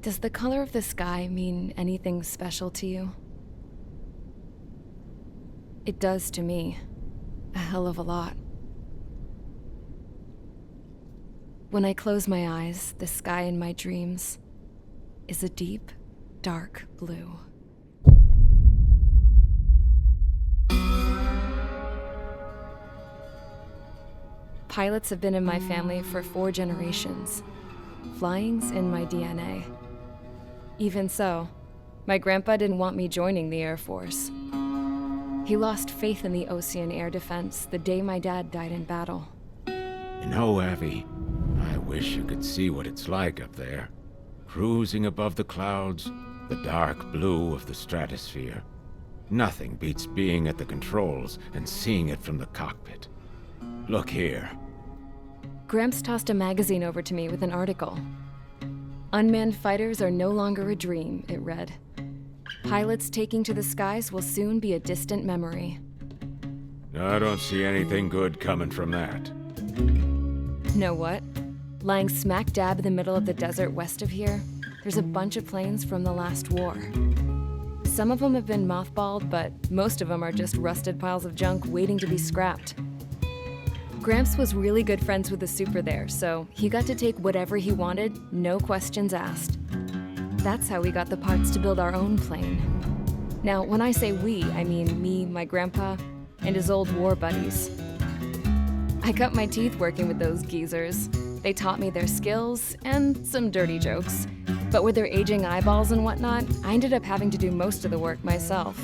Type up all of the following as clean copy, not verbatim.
Does the color of the sky mean anything special to you? It does to me. A hell of a lot. When I close my eyes, the sky in my dreams is a deep, dark blue. Pilots have been in my family for 4 generations. Flying's in my DNA. Even so, my grandpa didn't want me joining the Air Force. He lost faith in the Ocean Air Defense the day my dad died in battle. You know, Abby, I wish you could see what it's like up there. Cruising above the clouds, the dark blue of the stratosphere. Nothing beats being at the controls and seeing it from the cockpit. Look here. Gramps tossed a magazine over to me with an article. Unmanned fighters are no longer a dream, it read. Pilots taking to the skies will soon be a distant memory. I don't see anything good coming from that. Know what? Lying smack dab in the middle of the desert west of here, there's a bunch of planes from the last war. Some of them have been mothballed, but most of them are just rusted piles of junk waiting to be scrapped. Gramps was really good friends with the super there, so he got to take whatever he wanted, no questions asked. That's how we got the parts to build our own plane. Now, when I say we, I mean me, my grandpa, and his old war buddies. I cut my teeth working with those geezers. They taught me their skills and some dirty jokes. But with their aging eyeballs and whatnot, I ended up having to do most of the work myself.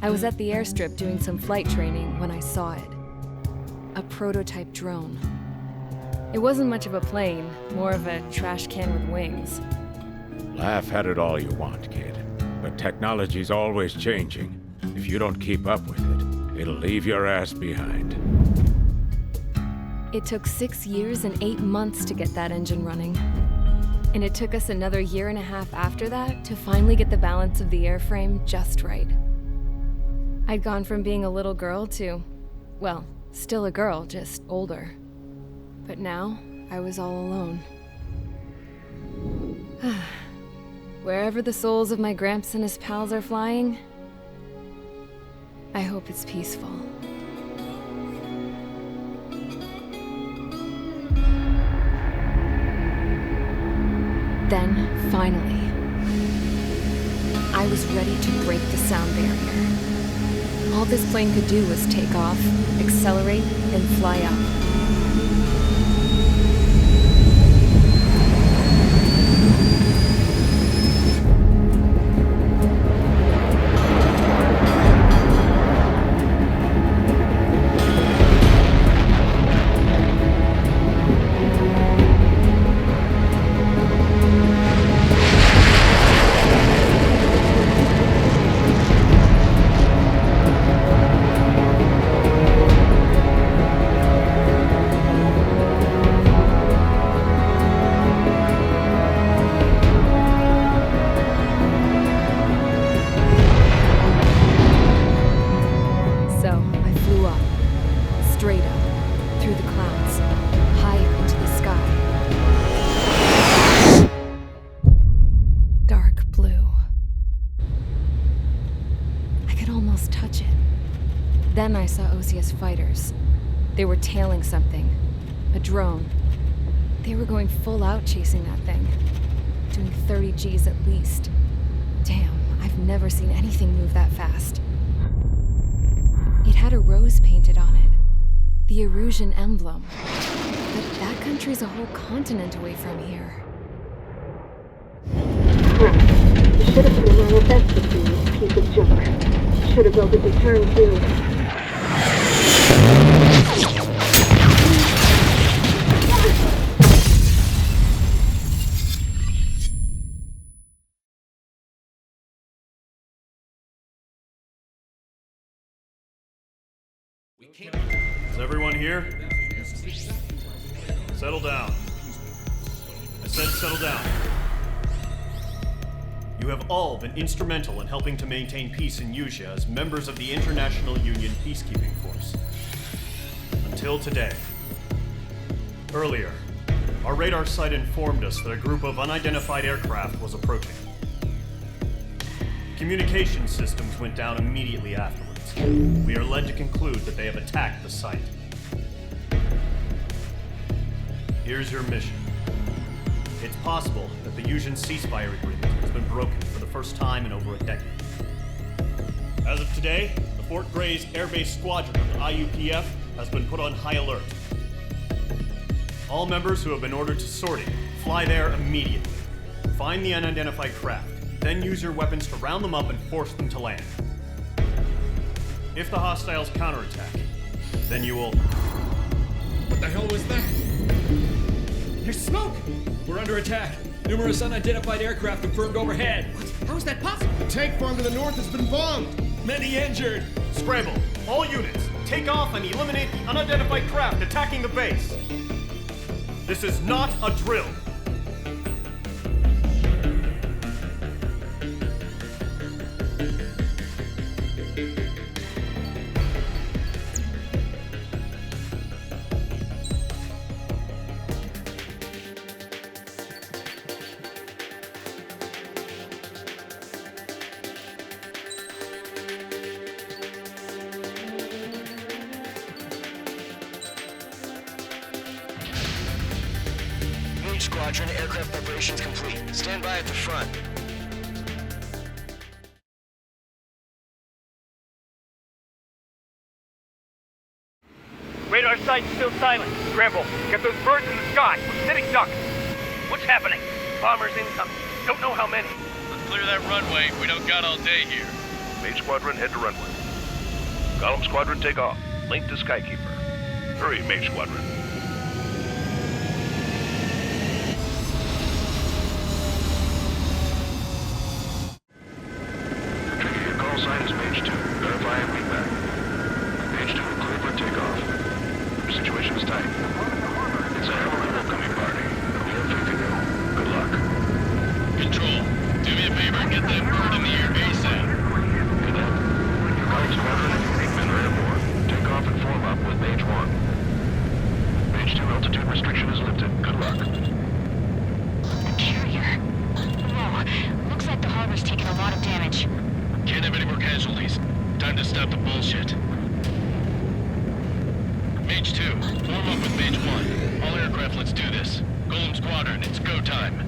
I was at the airstrip doing some flight training when I saw it. A prototype drone. It wasn't much of a plane, more of a trash can with wings. Laugh at it all you want, kid. But technology's always changing. If you don't keep up with it, it'll leave your ass behind. It took 6 years and 8 months to get that engine running. And it took us another 1.5 years after that to finally get the balance of the airframe just right. I'd gone from being a little girl to, well, still a girl, just older. But now, I was all alone. Wherever the souls of my Gramps and his pals are flying, I hope it's peaceful. Then, finally, I was ready to break the sound barrier. All this plane could do was take off, accelerate, and fly up. Straight up, through the clouds, higher into the sky. Dark blue. I could almost touch it. Then I saw Osius fighters. They were tailing something. A drone. They were going full out chasing that thing. Doing 30 Gs at least. Damn, I've never seen anything move that fast. It had a rose painted on it. The Erusian emblem. But that country's a whole continent away from here. Crap. You should have been wrong with that stupid piece of junk. Should have built it to turn too. Is everyone here? Settle down. I said settle down. You have all been instrumental in helping to maintain peace in Usea as members of the International Union Peacekeeping Force. Until today. Earlier, Our radar site informed us that a group of unidentified aircraft was approaching. Communication systems went down immediately afterwards. We are led to conclude that they have attacked the site. Here's your mission. It's possible that the Yuuzhan ceasefire agreement has been broken for the first time in over a decade. As of today, the Fort Grays Air Base Squadron of the IUPF has been put on high alert. All members who have been ordered to sortie, fly there immediately. Find the unidentified craft, then use your weapons to round them up and force them to land. If the hostiles counterattack, then you will... What the hell was that? There's smoke! We're under attack. Numerous unidentified aircraft confirmed overhead. What? How is that possible? The tank farm to the north has been bombed. Many injured. Scramble! All units, take off and eliminate the unidentified craft attacking the base. This is not a drill. Squadron, aircraft preparations complete. Stand by at the front. Radar site still silent. Scramble. Get those birds in the sky. We're sitting ducks. What's happening? Bombers incoming. Don't know how many. Let's clear that runway. We don't got all day here. Mage Squadron, head to runway. Column Squadron, take off. Link to Skykeeper. Hurry, Mage Squadron. Sign is Mage 2. Verify and read back. Mage 2, clear for takeoff. Situation is tight. It's a hell of a welcoming party. We have faith in you. Good luck. Control, do me a favor and get that bird in the air ASAP. Cadet, Column Squadron and unique men are airborne. Take off and form up with Mage 1. Mage 2, altitude restriction is lifted. Good luck. Carrier. Whoa. Looks like the harbor's taken a lot of damage. Can't have any more casualties. Time to stop the bullshit. Mage 2, form up with Mage 1. All aircraft, let's do this. Golem Squadron, it's go time.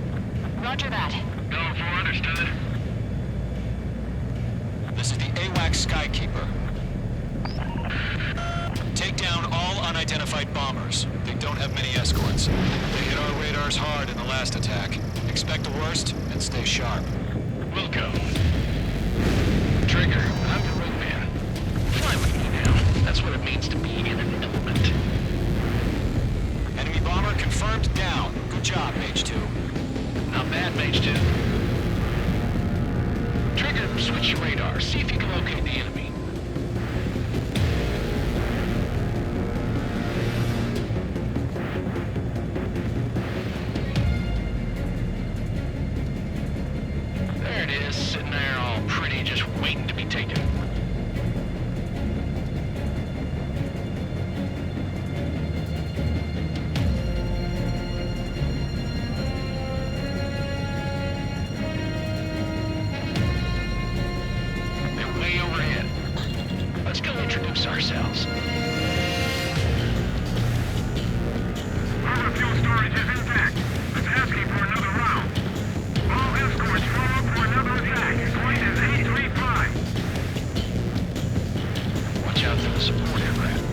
Roger that. Going for understood. This is the AWACS Skykeeper. Take down all unidentified bombers. They don't have many escorts. They hit our radars hard in the last attack. Expect the worst and stay sharp. Wilco. Trigger, I'm your roadman. Fly with me now. That's what it means to be in an element. Enemy bomber confirmed down. Good job, Mage 2. Not bad, Mage 2. Trigger, switch your radar. See if you can locate the enemy. There it is, sitting there all pretty, just waiting to be taken. They're way overhead. Let's go introduce ourselves. Our fuel storage is intact. It's asking for another round. All escorts form up for another attack. Point is 835. Watch out for the support aircraft.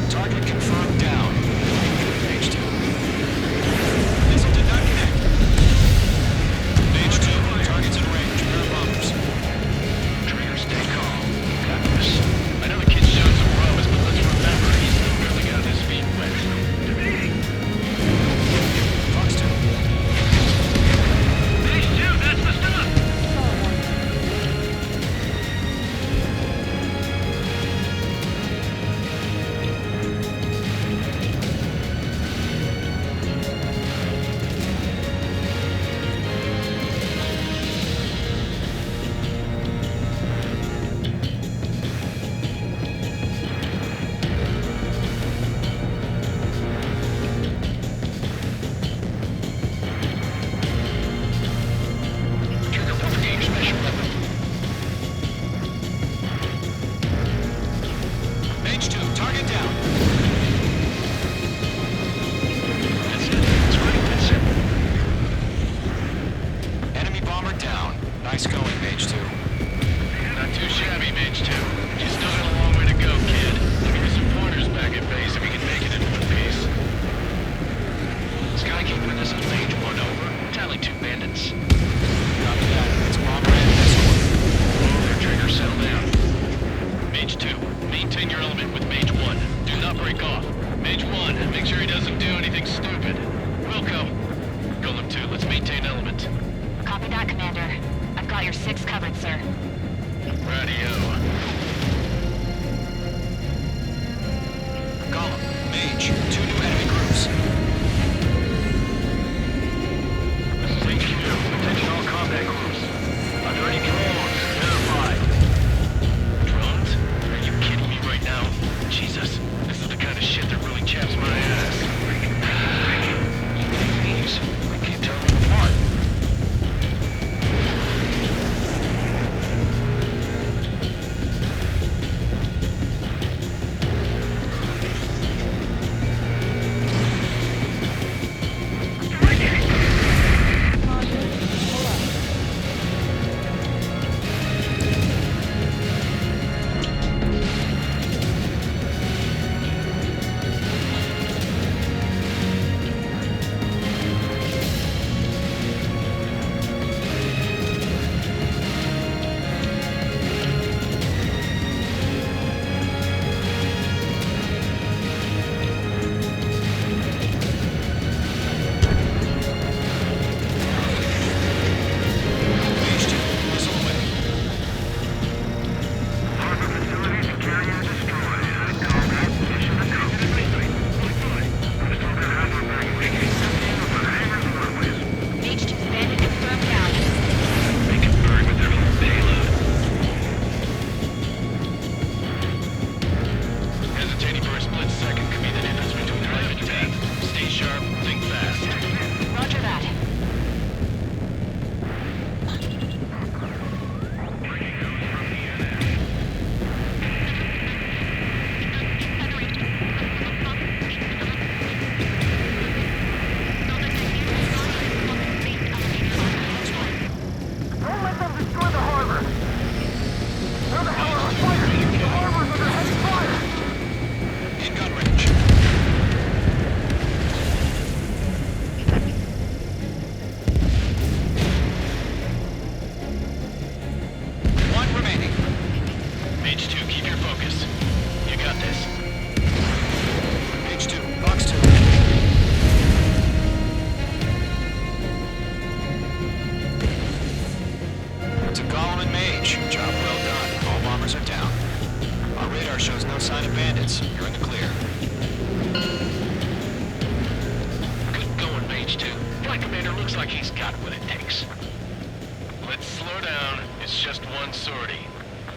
Target confirmed down. Mage 2. Missile did not connect. Mage 2, got your 6 covered, sir. Radio. Column, Mage, 2 new enemy groups. This is HQ. Attention all combat groups. Are there any drones? Verified. Drones? Are you kidding me right now? Jesus, this is the kind of shit that really chaps my ass. These, we can't tell them apart.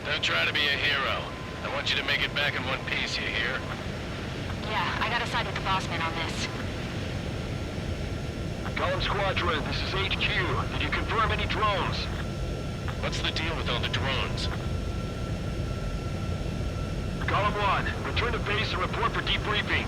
Don't try to be a hero. I want you to make it back in one piece, you hear? Yeah, I gotta side with the boss man on this. Column Squadron, this is HQ. Did you confirm any drones? What's the deal with all the drones? Column 1, return to base and report for debriefing.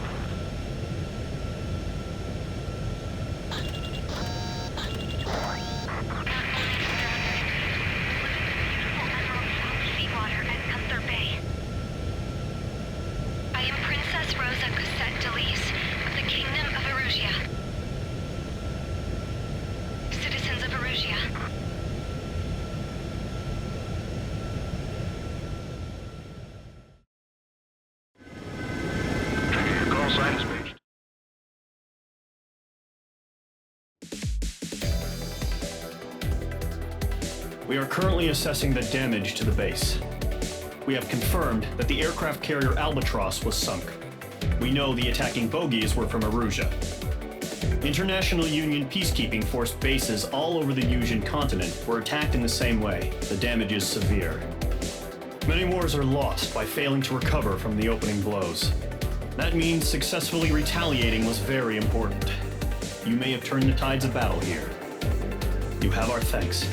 We are currently assessing the damage to the base. We have confirmed that the aircraft carrier Albatross was sunk. We know the attacking bogies were from Erusia. International Union peacekeeping force bases all over the Yusian continent were attacked in the same way. The damage is severe. Many wars are lost by failing to recover from the opening blows. That means successfully retaliating was very important. You may have turned the tides of battle here. You have our thanks.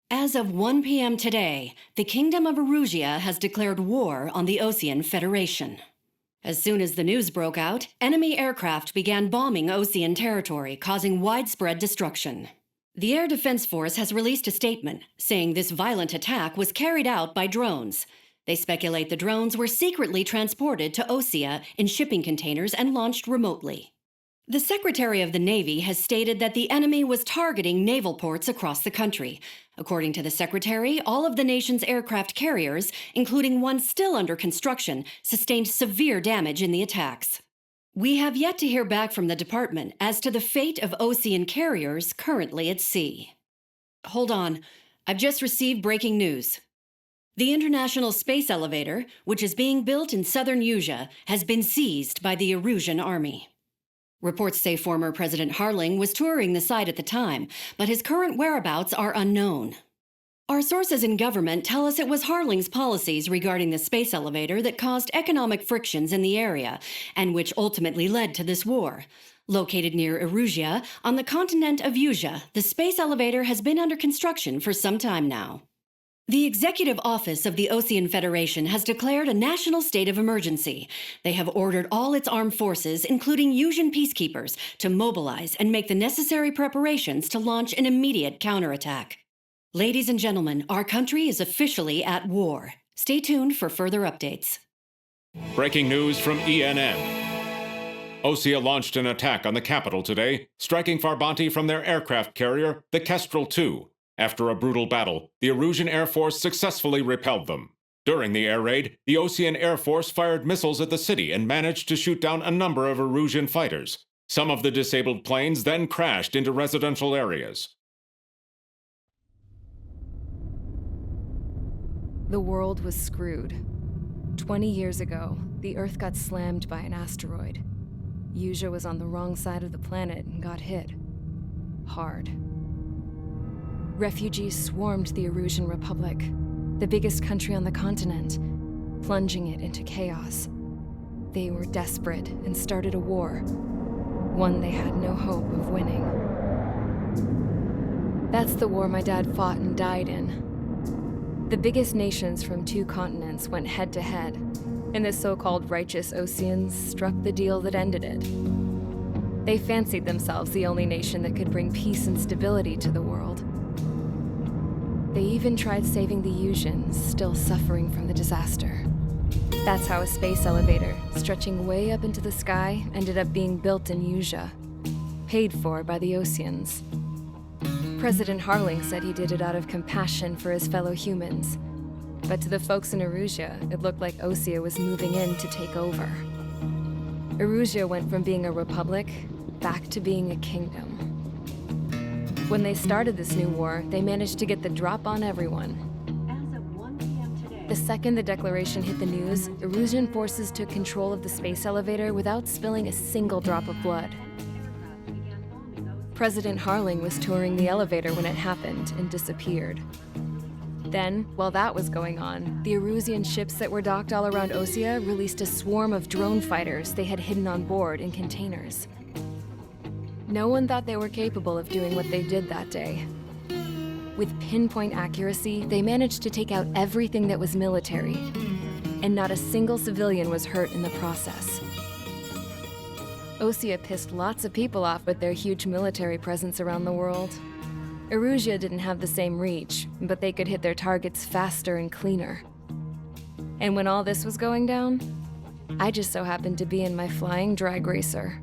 As of 1 p.m. today, the Kingdom of Erusia has declared war on the Osean Federation. As soon as the news broke out, enemy aircraft began bombing Osean territory, causing widespread destruction. The Air Defense Force has released a statement saying this violent attack was carried out by drones. They speculate the drones were secretly transported to Osea in shipping containers and launched remotely. The Secretary of the Navy has stated that the enemy was targeting naval ports across the country, According to the Secretary, all of the nation's aircraft carriers, including one still under construction, sustained severe damage in the attacks. We have yet to hear back from the department as to the fate of Ocean carriers currently at sea. Hold on, I've just received breaking news. The International Space Elevator, which is being built in southern Usea, has been seized by the Erusian Army. Reports say former President Harling was touring the site at the time, but his current whereabouts are unknown. Our sources in government tell us it was Harling's policies regarding the space elevator that caused economic frictions in the area, and which ultimately led to this war. Located near Erusia, on the continent of Usea, the space elevator has been under construction for some time now. The Executive Office of the Ocean Federation has declared a national state of emergency. They have ordered all its armed forces, including Usian peacekeepers, to mobilize and make the necessary preparations to launch an immediate counterattack. Ladies and gentlemen, our country is officially at war. Stay tuned for further updates. Breaking news from ENN. Osea launched an attack on the capital today, striking Farbanti from their aircraft carrier, the Kestrel II. After a brutal battle, the Erusian Air Force successfully repelled them. During the air raid, the Ocean Air Force fired missiles at the city and managed to shoot down a number of Erusian fighters. Some of the disabled planes then crashed into residential areas. The world was screwed. 20 years ago, the Earth got slammed by an asteroid. Usea was on the wrong side of the planet and got hit. Hard. Refugees swarmed the Erusian Republic, the biggest country on the continent, plunging it into chaos. They were desperate and started a war, one they had no hope of winning. That's the war my dad fought and died in. The biggest nations from 2 continents went head-to-head, and the so-called righteous Oceans struck the deal that ended it. They fancied themselves the only nation that could bring peace and stability to the world. They even tried saving the Usians, still suffering from the disaster. That's how a space elevator, stretching way up into the sky, ended up being built in Usea, paid for by the Oceans. President Harling said he did it out of compassion for his fellow humans, but to the folks in Erusia, it looked like Osea was moving in to take over. Erusia went from being a republic back to being a kingdom. When they started this new war, they managed to get the drop on everyone. As of 1 p.m. today, The second the declaration hit the news, Erusian forces took control of the space elevator without spilling a single drop of blood. President Harling was touring the elevator when it happened and disappeared. Then, while that was going on, the Erusian ships that were docked all around Osea released a swarm of drone fighters they had hidden on board in containers. No one thought they were capable of doing what they did that day. With pinpoint accuracy, they managed to take out everything that was military, and not a single civilian was hurt in the process. Osea pissed lots of people off with their huge military presence around the world. Erusia didn't have the same reach, but they could hit their targets faster and cleaner. And when all this was going down, I just so happened to be in my flying drag racer.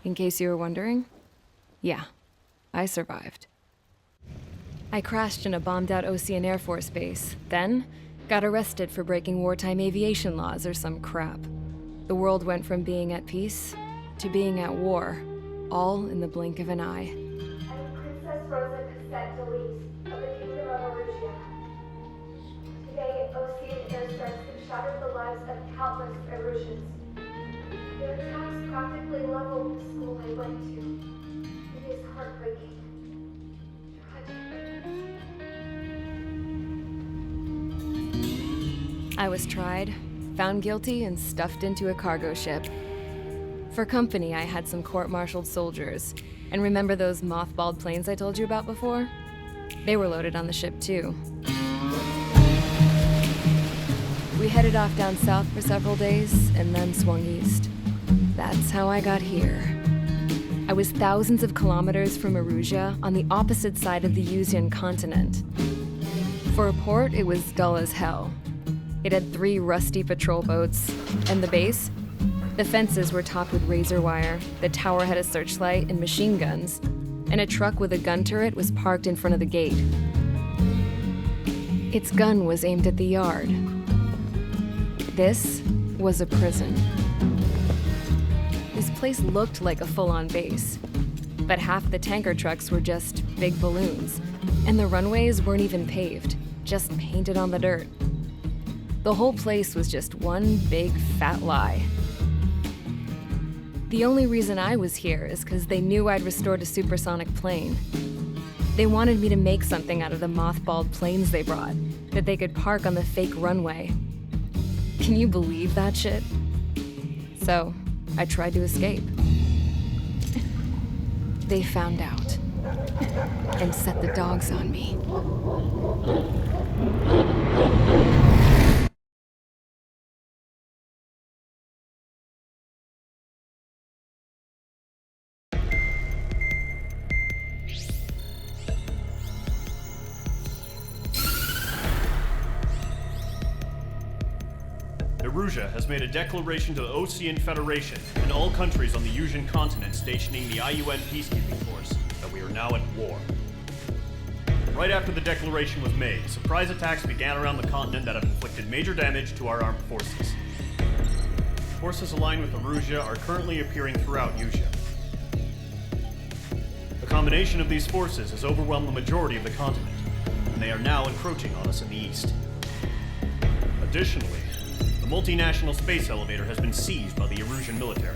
In case you were wondering, yeah, I survived. I crashed in a bombed-out Ocean Air Force base, then got arrested for breaking wartime aviation laws or some crap. The world went from being at peace to being at war, all in the blink of an eye. I'm Princess Rosa Cassette Delise of the Kingdom of Erusia. Today, Ocean airstrikes have shattered the lives of countless Erusians. Their attacks practically leveled the school I went to. It is heartbreaking. Tragic. I was tried, found guilty, and stuffed into a cargo ship. For company, I had some court-martialed soldiers. And remember those mothballed planes I told you about before? They were loaded on the ship, too. We headed off down south for several days, and then swung east. That's how I got here. I was thousands of kilometers from Erusia on the opposite side of the Usian continent. For For a port, it was dull as hell. It had 3 rusty patrol boats, and the base? The fences were topped with razor wire, the tower had a searchlight and machine guns, and a truck with a gun turret was parked in front of the gate. Its gun was aimed at the yard. This was a prison. This place looked like a full-on base, but half the tanker trucks were just big balloons, and the runways weren't even paved, just painted on the dirt. The whole place was just one big fat lie. The only reason I was here is because they knew I'd restored a supersonic plane. They wanted me to make something out of the mothballed planes they brought, that they could park on the fake runway. Can you believe that shit? So, I tried to escape. They found out and set the dogs on me. Erusia has made a declaration to the Ocean Federation and all countries on the Usian continent stationing the IUN peacekeeping force that we are now at war. Right after the declaration was made, surprise attacks began around the continent that have inflicted major damage to our armed forces. Forces aligned with Erusia are currently appearing throughout Usia. The combination of these forces has overwhelmed the majority of the continent, and they are now encroaching on us in the east. Additionally, the multinational space elevator has been seized by the Erusian military.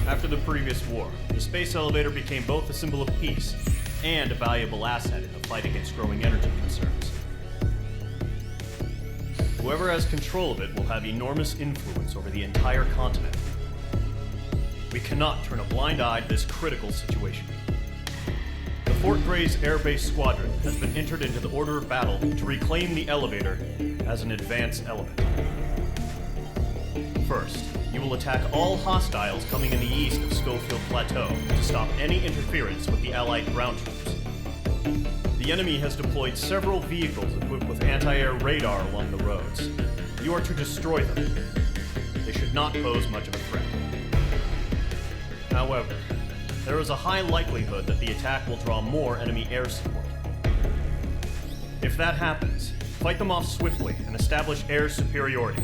After the previous war, the space elevator became both a symbol of peace and a valuable asset in the fight against growing energy concerns. Whoever has control of it will have enormous influence over the entire continent. We cannot turn a blind eye to this critical situation. The Fort Gray's Air Base Squadron has been entered into the order of battle to reclaim the elevator as an advance element. First, you will attack all hostiles coming in the east of Schofield Plateau to stop any interference with the Allied ground troops. The enemy has deployed several vehicles equipped with anti-air radar along the roads. You are to destroy them. They should not pose much of a threat. However, there is a high likelihood that the attack will draw more enemy air support. If that happens, fight them off swiftly and establish air superiority.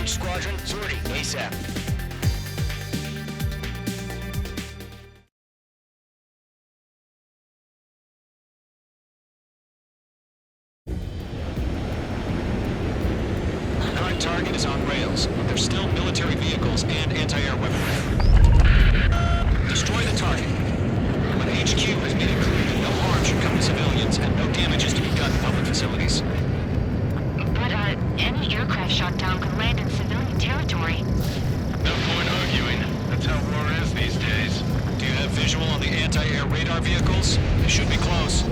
Squadron, sortie, ASAP. Current target is on rails, but there's still military vehicles and anti-air weaponry. Destroy the target. When HQ has made it clear that no harm should come to civilians and no damage is to be done to public facilities. But, any aircraft shot down could land in civilian territory. No point arguing. That's how war is these days. Do you have visual on the anti-air radar vehicles? They should be close.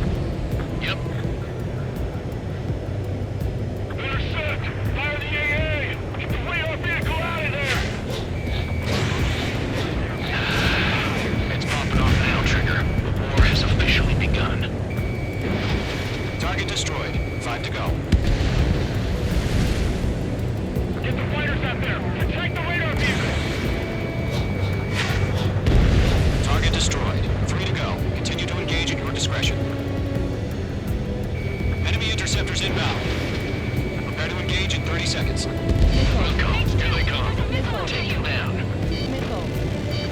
Yep. 30 seconds. Welcome. Here they come. Take him down.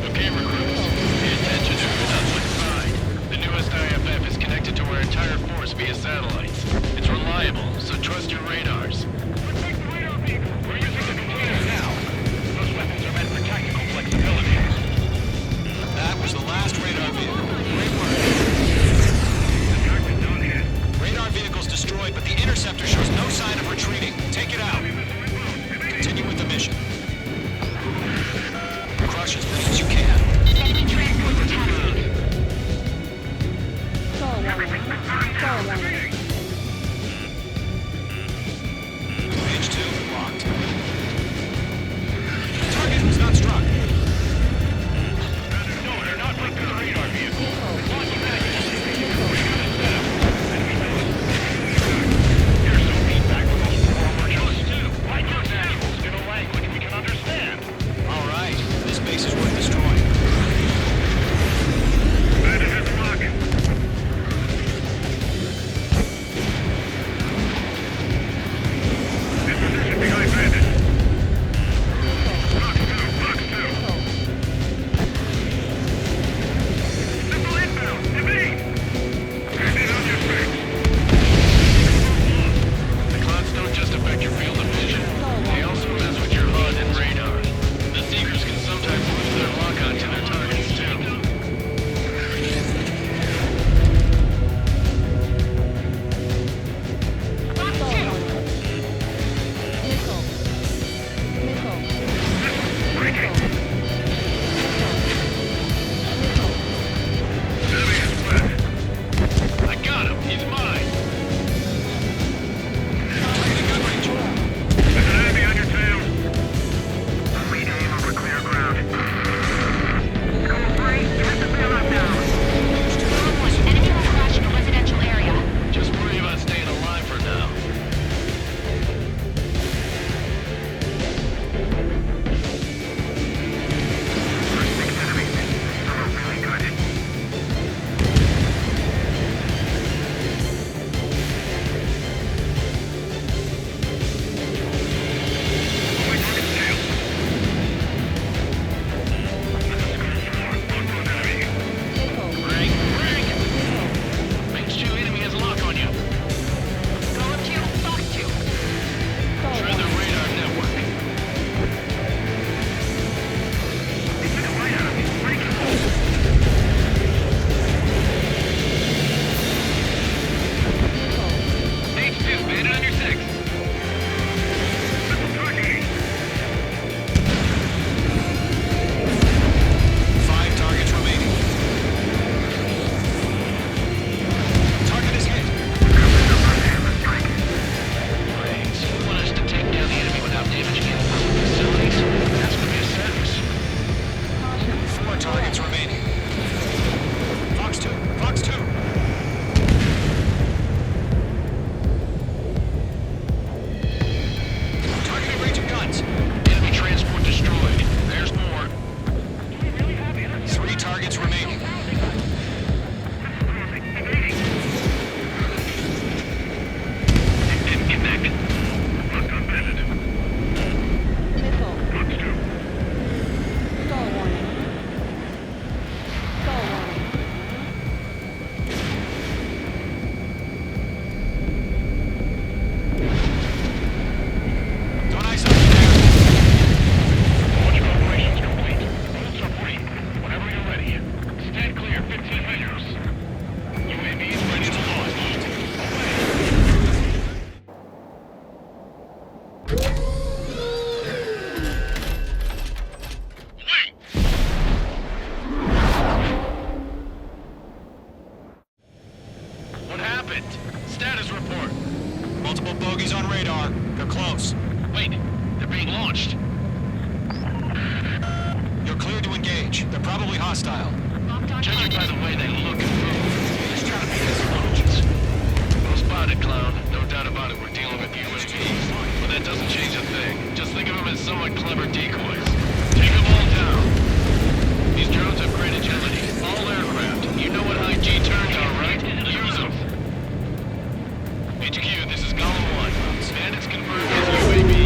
Okay, recruits. Pay attention if you're not notified. The newest IFF is connected to our entire force via satellites. It's reliable, so trust your radars. Protect the radar vehicle. We're using the container now. Those weapons are meant for tactical flexibility. That was the last radar vehicle. Great work. Radar vehicle's destroyed, but the interceptor shows no sign of retreating. Take it out. Continue with the mission. Crush as many as you can. Enemy transports attacking. Page 2 locked. Target was not struck. No, they're not linked to the radar vehicle. Launch manually. Here's some feedback from those performers. Us too. Like your naturals in a language we can understand. All right. This base is worth destroying. Bandit has a lock. In position behind Bandit. Box 2, box 2. Missile inbound. Evade. Bandit on your six. The clouds don't just affect your field of vision. They also mess with your HUD and radar. The Seekers can sometimes lose their lock-on to their targets, too. I got him! He's mine! Targeting gun range. There's an enemy on your tail. Lead aim over clear ground. Code 3, hit the bailout now. Enemy will crash in a residential area. Just worry about staying alive for now. Really good. Ring! Ring! Range 2 enemy has a lock on you. Golem 2, Fox 2. Try the radar network. Stage 2, bandit on your 6. Five targets remaining. Target is hit. Brains, you want us to take down the enemy without damaging any public facilities? That's gonna be a sentence. 4 targets remaining. Fox 2. Fox 2. Targeting range of guns. Enemy transport destroyed. There's more. 3 targets remaining. Didn't connect. Locked on Bandit. Box 2. Don't ice up there. Launch operations complete. Bolts are free. Whenever you're ready. Stand clear, 15 meters. UAV is ready to launch. Away. Wait! What happened? Status report. Multiple bogeys on radar. They're close. Wait, they're being launched. You're cleared to engage. They're probably hostile. Judging by the way they look and move, there's gotta be explosions. Well spotted, clown. No doubt about it, we're dealing with UAVs. But that doesn't change a thing. Just think of them as somewhat clever decoys. Take them all down. These drones have great agility. All aircraft. You know what high G turns are, right? Use them. HQ, this is Golem 1. Bandits confirmed as UAV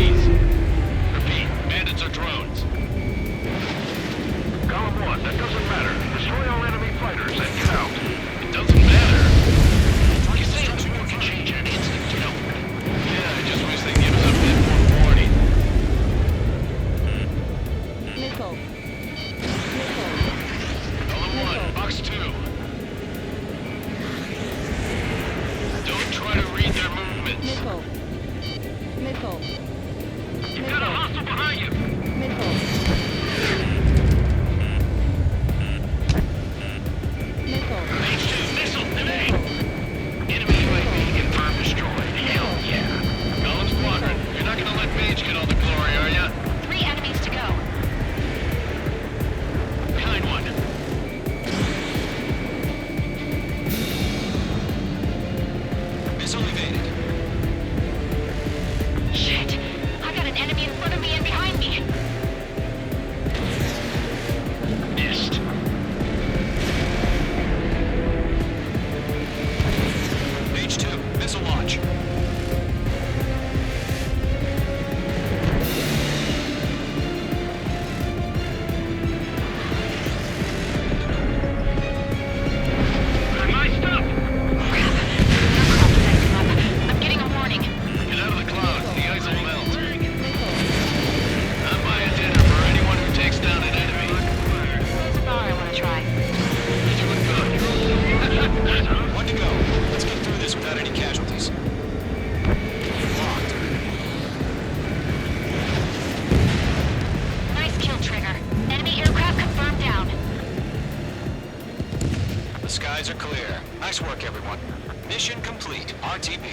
everyone. Mission complete. RTB.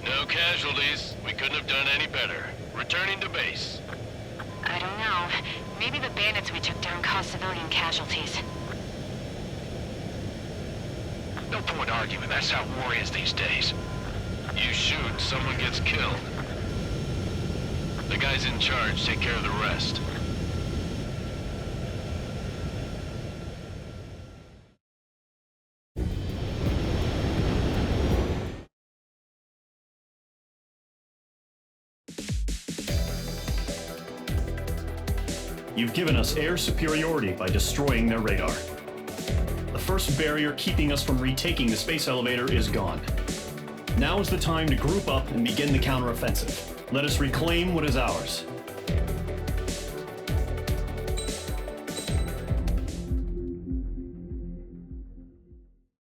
No casualties. We couldn't have done any better. Returning to base. I don't know. Maybe the bandits we took down caused civilian casualties. No point arguing. That's how war is these days. You shoot, someone gets killed. The guys in charge take care of the rest. You've given us air superiority by destroying their radar. The first barrier keeping us from retaking the space elevator is gone. Now is the time to group up and begin the counteroffensive. Let us reclaim what is ours.